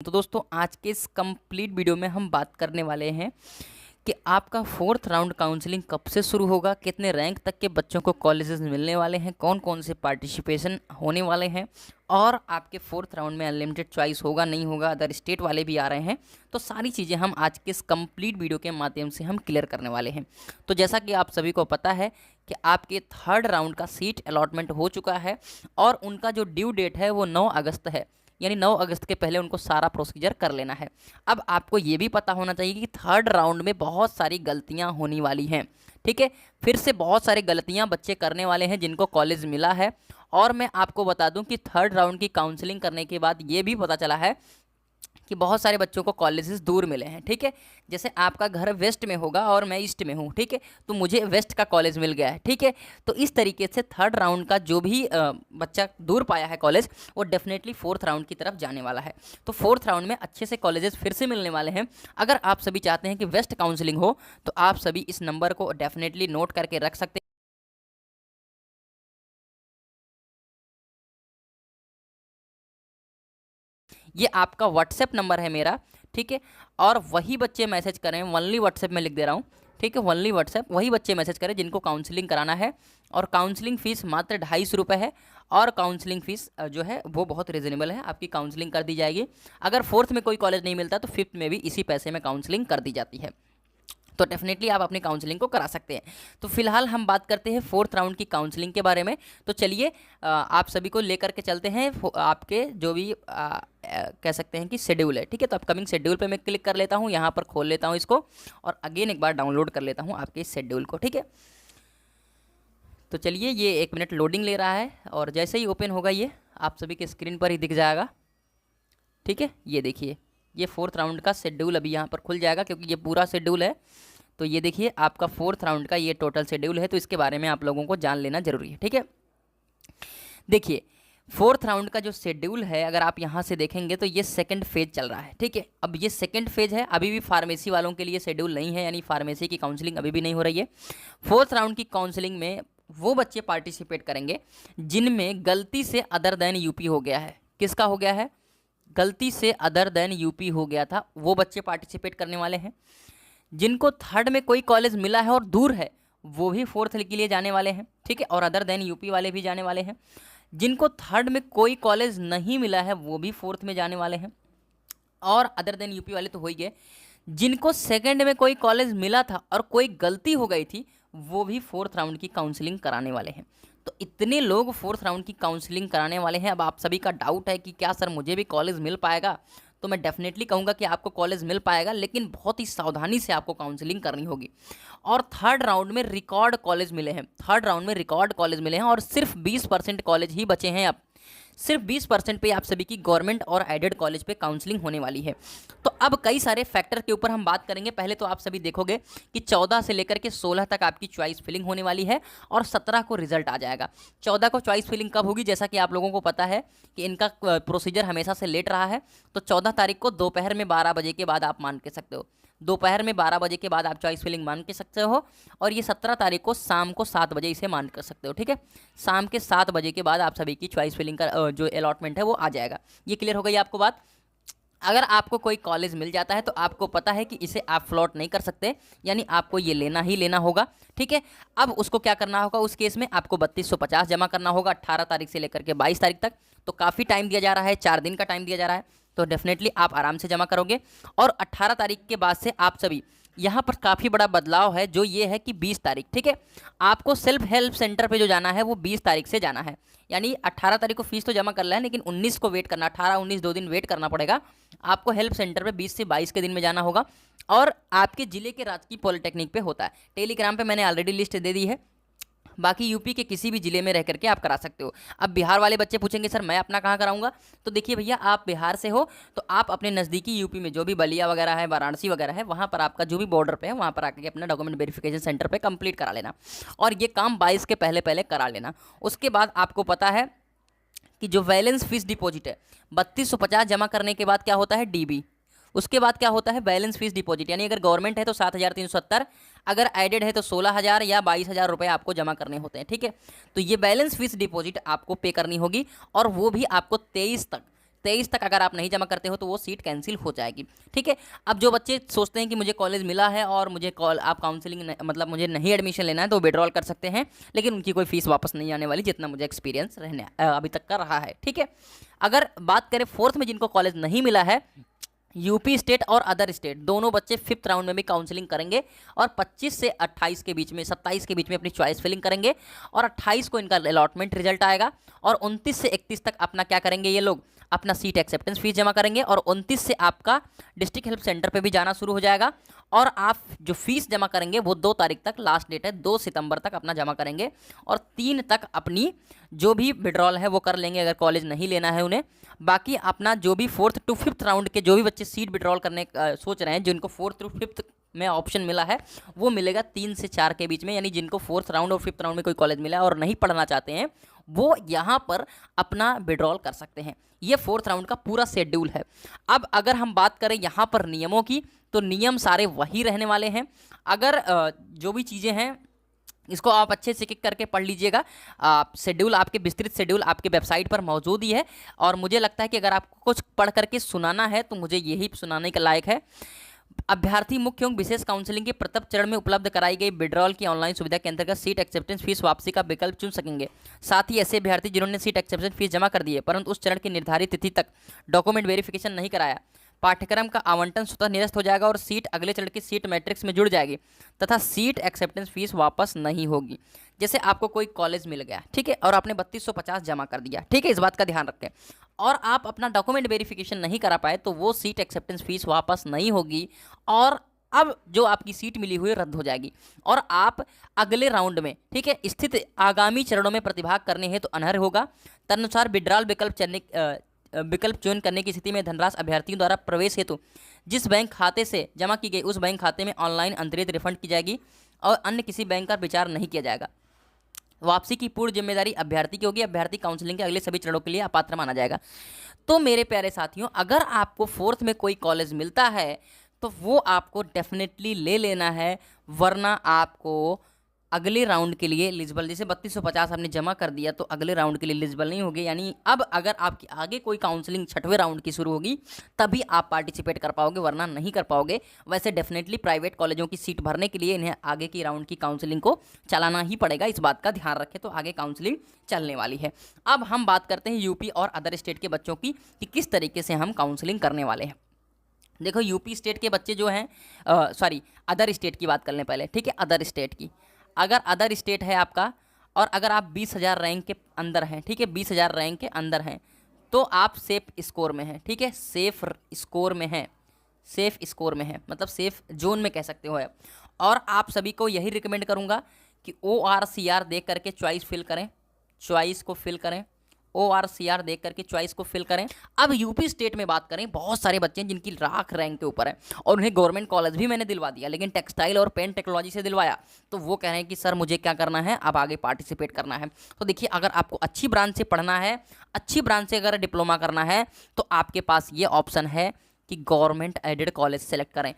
तो दोस्तों आज के इस कंप्लीट वीडियो में हम बात करने वाले हैं कि आपका फोर्थ राउंड काउंसलिंग कब से शुरू होगा, कितने रैंक तक के बच्चों को कॉलेजेस मिलने वाले हैं, कौन कौन से पार्टिसिपेशन होने वाले हैं और आपके फोर्थ राउंड में अनलिमिटेड चॉइस होगा नहीं होगा, अदर स्टेट वाले भी आ रहे हैं। तो सारी चीज़ें हम आज के इस कंप्लीट वीडियो के माध्यम से हम क्लियर करने वाले हैं। तो जैसा कि आप सभी को पता है कि आपके थर्ड राउंड का सीट अलॉटमेंट हो चुका है और उनका जो ड्यू डेट है वो 9 अगस्त है, यानी 9 अगस्त के पहले उनको सारा प्रोसीजर कर लेना है। अब आपको ये भी पता होना चाहिए कि थर्ड राउंड में बहुत सारी गलतियां होने वाली हैं, ठीक है। फिर से बहुत सारी गलतियां बच्चे करने वाले हैं जिनको कॉलेज मिला है। और मैं आपको बता दूं कि थर्ड राउंड की काउंसलिंग करने के बाद ये भी पता चला है कि बहुत सारे बच्चों को कॉलेजेस दूर मिले हैं, ठीक है। जैसे आपका घर वेस्ट में होगा और मैं ईस्ट में हूँ, ठीक है, तो मुझे वेस्ट का कॉलेज मिल गया है, ठीक है। तो इस तरीके से थर्ड राउंड का जो भी बच्चा दूर पाया है कॉलेज, वो डेफिनेटली फोर्थ राउंड की तरफ जाने वाला है। तो फोर्थ राउंड में अच्छे से कॉलेजेस फिर से मिलने वाले हैं। अगर आप सभी चाहते हैं कि वेस्ट काउंसलिंग हो तो आप सभी इस नंबर को डेफिनेटली नोट करके रख सकते हैं। ये आपका व्हाट्सएप नंबर है मेरा, ठीक है। और वही बच्चे मैसेज करें, ओनली व्हाट्सएप में लिख दे रहा हूँ, ठीक है, ओनली व्हाट्सएप, वही बच्चे मैसेज करें जिनको काउंसलिंग कराना है। और काउंसलिंग फ़ीस मात्र 250 रुपये है और काउंसलिंग फ़ीस जो है वो बहुत रिजनेबल है, आपकी काउंसलिंग कर दी जाएगी। अगर फोर्थ में कोई कॉलेज नहीं मिलता तो फिफ्थ में भी इसी पैसे में काउंसलिंग कर दी जाती है। तो डेफिनेटली आप अपनी काउंसलिंग को करा सकते हैं। तो फिलहाल हम बात करते हैं फोर्थ राउंड की काउंसलिंग के बारे में। तो चलिए आप सभी को लेकर के चलते हैं आपके जो भी कह सकते हैं कि शेड्यूल है, ठीक है। तो अपकमिंग शेड्यूल पे मैं क्लिक कर लेता हूँ, यहाँ पर खोल लेता हूँ इसको और अगेन एक बार डाउनलोड कर लेता हूँ आपके इस शेड्यूल को, ठीक है। तो चलिए ये 1 मिनट लोडिंग ले रहा है और जैसे ही ओपन होगा ये आप सभी के स्क्रीन पर ही दिख जाएगा, ठीक है। ये देखिए ये फोर्थ राउंड का शेड्यूल अभी यहाँ पर खुल जाएगा क्योंकि ये पूरा शेड्यूल है। तो ये देखिए आपका फोर्थ राउंड का ये टोटल शेड्यूल है, तो इसके बारे में आप लोगों को जान लेना जरूरी है, ठीक है। देखिए फोर्थ राउंड का जो शेड्यूल है अगर आप यहाँ से देखेंगे तो ये सेकंड फेज चल रहा है, ठीक है। अब ये सेकंड फेज है, अभी भी फार्मेसी वालों के लिए शेड्यूल नहीं है, यानी फार्मेसी की काउंसलिंग अभी भी नहीं हो रही है। फोर्थ राउंड की काउंसलिंग में वो बच्चे पार्टिसिपेट करेंगे जिनमें गलती से अदर देन यूपी हो गया है। किसका हो गया है? गलती से अदर देन यूपी हो गया था, वो बच्चे पार्टिसिपेट करने वाले हैं। जिनको थर्ड में कोई कॉलेज मिला है और दूर है वो भी फोर्थ के लिए जाने वाले हैं, ठीक है। और अदर देन यूपी वाले भी जाने वाले हैं। जिनको थर्ड में कोई कॉलेज नहीं मिला है वो भी फोर्थ में जाने वाले हैं और अदर देन यूपी वाले तो हो ही गए। जिनको सेकंड में कोई कॉलेज मिला था और कोई गलती हो गई थी वो भी फोर्थ राउंड की काउंसलिंग कराने वाले हैं। तो इतने लोग फोर्थ राउंड की काउंसलिंग कराने वाले हैं। अब आप सभी का डाउट है कि क्या सर मुझे भी कॉलेज मिल पाएगा? तो मैं डेफिनेटली कहूँगा कि आपको कॉलेज मिल पाएगा, लेकिन बहुत ही सावधानी से आपको काउंसलिंग करनी होगी। और थर्ड राउंड में रिकॉर्ड कॉलेज मिले हैं, थर्ड राउंड में रिकॉर्ड कॉलेज मिले हैं और सिर्फ 20% कॉलेज ही बचे हैं। अब सिर्फ 20% पे आप सभी की गवर्नमेंट और एडेड कॉलेज पे काउंसलिंग होने वाली है। तो अब कई सारे फैक्टर के ऊपर हम बात करेंगे। पहले तो आप सभी देखोगे कि 14 से लेकर के 16 तक आपकी चॉइस फिलिंग होने वाली है और 17 को रिजल्ट आ जाएगा। 14 को चॉइस फिलिंग कब होगी? जैसा कि आप लोगों को पता है कि इनका प्रोसीजर हमेशा से लेट रहा है। तो 14 तारीख को दोपहर में 12 बजे के बाद आप मान के सकते हो, दोपहर में 12 बजे के बाद आप चॉइस फिलिंग मान के सकते हो। और ये 17 तारीख को शाम को 7 बजे इसे मान कर सकते हो, ठीक है। शाम के 7 बजे के बाद आप सभी की चॉइस फिलिंग का जो अलॉटमेंट है वो आ जाएगा। ये क्लियर हो गई आपको बात? अगर आपको कोई कॉलेज मिल जाता है तो आपको पता है कि इसे आप फ्लॉट नहीं कर सकते, यानी आपको ये लेना ही लेना होगा, ठीक है। अब उसको क्या करना होगा? उस केस में आपको 3250 जमा करना होगा 18 तारीख से लेकर के 22 तारीख तक। तो काफ़ी टाइम दिया जा रहा है, 4 दिन का टाइम दिया जा रहा है, तो डेफिनेटली आप आराम से जमा करोगे। और 18 तारीख के बाद से आप सभी, यहाँ पर काफ़ी बड़ा बदलाव है जो ये है कि 20 तारीख, ठीक है, आपको सेल्फ हेल्प सेंटर पे जो जाना है वो 20 तारीख से जाना है। यानी 18 तारीख को फीस तो जमा कर लें, लेकिन 19 को वेट करना, 18 19 2 दिन वेट करना पड़ेगा आपको। हेल्प सेंटर पे 20 से 22 के दिन में जाना होगा और आपके जिले के राजकीय पॉलिटेक्निक पे होता है। टेलीग्राम पे मैंने ऑलरेडी लिस्ट दे दी है, बाकी यूपी के किसी भी जिले में रह करके आप करा सकते हो। अब बिहार वाले बच्चे पूछेंगे सर मैं अपना कहाँ कराऊंगा? तो देखिए भैया, आप बिहार से हो तो आप अपने नज़दीकी यूपी में जो भी बलिया वगैरह है, वाराणसी वगैरह है, वहाँ पर आपका जो भी बॉर्डर पे है वहाँ पर आकर के अपना डॉक्यूमेंट वेरिफिकेशन सेंटर पर कंप्लीट करा लेना और ये काम 22 के पहले पहले करा लेना। उसके बाद आपको पता है कि जो बैलेंस फीस डिपॉजिट है 3250 जमा करने के बाद क्या होता है? डीबी। उसके बाद क्या होता है? बैलेंस फीस डिपॉजिट, यानी अगर गवर्नमेंट है तो 7370, अगर एडेड है तो 16000 या 22000 रुपये आपको जमा करने होते हैं, ठीक है। तो ये बैलेंस फीस डिपॉजिट आपको पे करनी होगी और वो भी आपको 23 23 तक अगर आप नहीं जमा करते हो तो वो सीट कैंसिल हो जाएगी। ठीक है, अब जो बच्चे सोचते हैं कि मुझे कॉलेज मिला है और मुझे आप काउंसलिंग मतलब मुझे नहीं एडमिशन लेना है तो विड्रॉल कर सकते हैं, लेकिन उनकी कोई फीस वापस नहीं आने वाली, जितना मुझे एक्सपीरियंस अभी तक का रहा है। ठीक है, अगर बात करें फोर्थ में जिनको कॉलेज नहीं मिला है, यूपी स्टेट और अदर स्टेट दोनों बच्चे फिफ्थ राउंड में भी काउंसलिंग करेंगे और 25 से 28 के बीच में 27 के बीच में अपनी चॉइस फिलिंग करेंगे और 28 को इनका अलॉटमेंट रिजल्ट आएगा और 29 से 31 तक अपना क्या करेंगे ये लोग, अपना सीट एक्सेप्टेंस फीस जमा करेंगे और 29 से आपका डिस्ट्रिक्ट हेल्प सेंटर पे भी जाना शुरू हो जाएगा और आप जो फीस जमा करेंगे वो 2 तारीख तक लास्ट डेट है, 2 सितंबर तक अपना जमा करेंगे और 3 तक अपनी जो भी विड्रॉल है वो कर लेंगे अगर कॉलेज नहीं लेना है उन्हें। बाकी अपना जो भी 4th to 5th राउंड के जो भी बच्चे सीट विड्रॉल करने सोच रहे हैं, जिनको 4th to 5th में ऑप्शन मिला है वो मिलेगा 3 से 4 के बीच में, यानी जिनको 4th राउंड और 5th राउंड में कोई कॉलेज मिला है और नहीं पढ़ना चाहते हैं वो यहाँ पर अपना विड्रॉल कर सकते हैं। ये 4th राउंड का पूरा शेड्यूल है। अब अगर हम बात करें यहाँ पर नियमों की, तो नियम सारे वही रहने वाले हैं। अगर जो भी चीज़ें हैं इसको आप अच्छे से किक करके पढ़ लीजिएगा। शेड्यूल आपके विस्तृत शेड्यूल आपके वेबसाइट पर मौजूद ही है और मुझे लगता है कि अगर आपको कुछ पढ़ करके सुनाना है तो मुझे यही सुनाने के लायक है। अभ्यर्थी मुख्य एवं विशेष काउंसलिंग के प्रथम चरण में उपलब्ध कराई गई विड्रॉल की ऑनलाइन सुविधा के अंतर्गत सीट एक्सेप्टेंस फीस वापसी का विकल्प चुन सकेंगे। साथ ही ऐसे अभ्यर्थी जिन्होंने सीट एक्सेप्टेंस फीस जमा कर दी है परंतु उस चरण की निर्धारित तिथि तक डॉक्यूमेंट वेरिफिकेशन नहीं कराया, पाठ्यक्रम का आवंटन स्वतः निरस्त हो जाएगा और सीट अगले चरण की सीट मैट्रिक्स में जुड़ जाएगी तथा सीट एक्सेप्टेंस फीस वापस नहीं होगी। जैसे आपको कोई कॉलेज मिल गया, ठीक है, और आपने 3250 जमा कर दिया, ठीक है, इस बात का ध्यान रखें, और आप अपना डॉक्यूमेंट वेरिफिकेशन नहीं करा पाए तो वो सीट एक्सेप्टेंस फीस वापस नहीं होगी और अब जो आपकी सीट मिली हुई रद्द हो जाएगी और आप अगले राउंड में, ठीक है, स्थित आगामी चरणों में प्रतिभाग करने हेतु अनर्ह होगा। तदनुसार विड्रॉल विकल्प चयन करने की स्थिति में धनराशि अभ्यर्थियों द्वारा प्रवेश हेतु जिस बैंक खाते से जमा की गई उस बैंक खाते में ऑनलाइन अंतरित रिफंड की जाएगी और अन्य किसी बैंक का विचार नहीं किया जाएगा। वापसी की पूर्ण जिम्मेदारी अभ्यर्थी की होगी। अभ्यर्थी काउंसलिंग के अगले सभी चरणों के लिए अपात्र माना जाएगा। तो मेरे प्यारे साथियों, अगर आपको 4th में कोई कॉलेज मिलता है तो वो आपको डेफिनेटली ले लेना है, वरना आपको अगले राउंड के लिए एलिजिबल, जैसे 3250 आपने जमा कर दिया तो अगले राउंड के लिए एलिजिबल नहीं होगी। यानी अब अगर आपकी आगे कोई काउंसलिंग 6वें राउंड की शुरू होगी तभी आप पार्टिसिपेट कर पाओगे, वरना नहीं कर पाओगे। वैसे डेफिनेटली प्राइवेट कॉलेजों की सीट भरने के लिए इन्हें आगे की राउंड की काउंसलिंग को चलाना ही पड़ेगा, इस बात का ध्यान रखें। तो आगे काउंसलिंग चलने वाली है। अब हम बात करते हैं यूपी और अदर स्टेट के बच्चों की कि किस तरीके से हम काउंसलिंग करने वाले हैं। देखो, यूपी स्टेट के बच्चे जो हैं, अदर स्टेट की बात कर लें पहले, ठीक है, अदर स्टेट की। अगर अदर स्टेट है आपका और अगर आप 20,000 रैंक के अंदर हैं, ठीक है, 20,000 रैंक के अंदर हैं तो आप सेफ स्कोर में हैं, ठीक है, सेफ स्कोर में हैं, सेफ स्कोर में है, मतलब सेफ जोन में कह सकते हो आप। और आप सभी को यही रिकमेंड करूँगा कि ORCR देख करके चॉइस फिल करें, चॉइस को फिल करें, ORCR देख करके चॉइस को फिल करें। अब यूपी स्टेट में बात करें, बहुत सारे बच्चे हैं जिनकी लाख रैंक के ऊपर है और उन्हें गवर्नमेंट कॉलेज भी मैंने दिलवा दिया, लेकिन टेक्सटाइल और पेन टेक्नोलॉजी से दिलवाया, तो वो कह रहे हैं कि सर मुझे क्या करना है, अब आगे पार्टिसिपेट करना है। तो देखिए, अगर आपको अच्छी ब्रांच से पढ़ना है, अच्छी ब्रांच से अगर डिप्लोमा करना है तो आपके पास ये ऑप्शन है कि गवर्नमेंट एडेड कॉलेज सेलेक्ट करें।